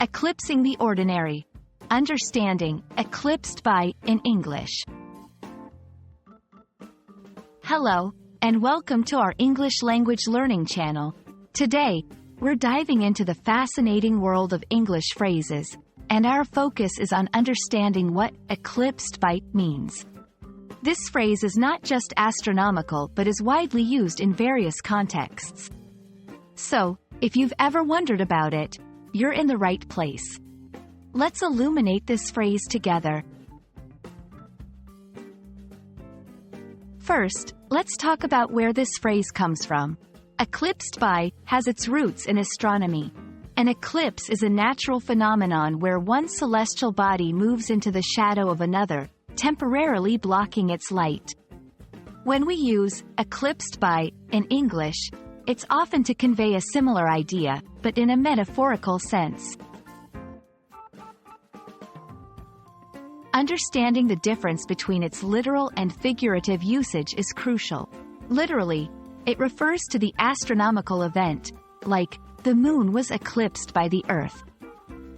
Eclipsing the Ordinary. Understanding, eclipsed by, in English. Hello, and welcome to our English language learning channel. Today, we're diving into the fascinating world of English phrases, and our focus is on understanding what eclipsed by means. This phrase is not just astronomical but is widely used in various contexts. So, if you've ever wondered about it, you're in the right place. Let's illuminate this phrase together. First, let's talk about where this phrase comes from. Eclipsed by has its roots in astronomy. An eclipse is a natural phenomenon where one celestial body moves into the shadow of another, temporarily blocking its light. When we use eclipsed by in English, it's often to convey a similar idea, but in a metaphorical sense. Understanding the difference between its literal and figurative usage is crucial. Literally, it refers to the astronomical event, like, the moon was eclipsed by the Earth.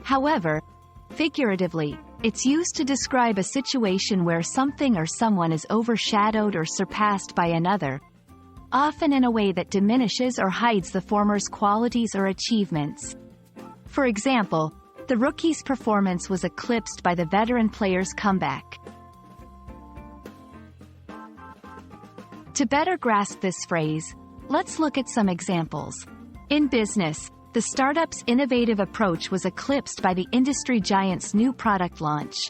However, figuratively, it's used to describe a situation where something or someone is overshadowed or surpassed by another, often in a way that diminishes or hides the former's qualities or achievements. For example, the rookie's performance was eclipsed by the veteran player's comeback. To better grasp this phrase, let's look at some examples. In business, the startup's innovative approach was eclipsed by the industry giant's new product launch.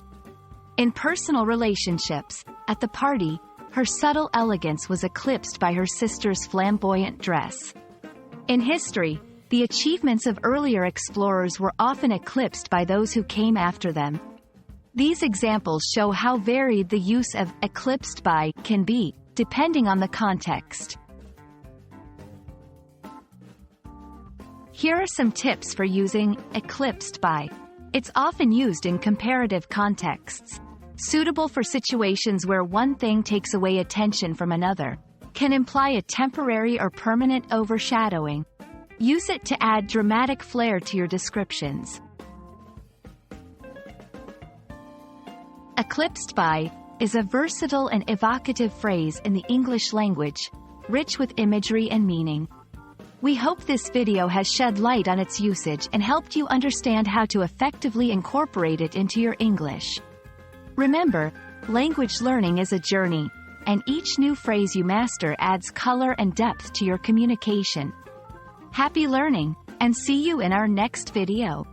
In personal relationships, at the party, her subtle elegance was eclipsed by her sister's flamboyant dress. In history, the achievements of earlier explorers were often eclipsed by those who came after them. These examples show how varied the use of eclipsed by can be, depending on the context. Here are some tips for using eclipsed by. It's often used in comparative contexts. Suitable for situations where one thing takes away attention from another. Can imply a temporary or permanent overshadowing. Use it to add dramatic flair to your descriptions. Eclipsed by is a versatile and evocative phrase in the English language, rich with imagery and meaning. We hope this video has shed light on its usage and helped you understand how to effectively incorporate it into your English. Remember, language learning is a journey, and each new phrase you master adds color and depth to your communication. Happy learning, and see you in our next video.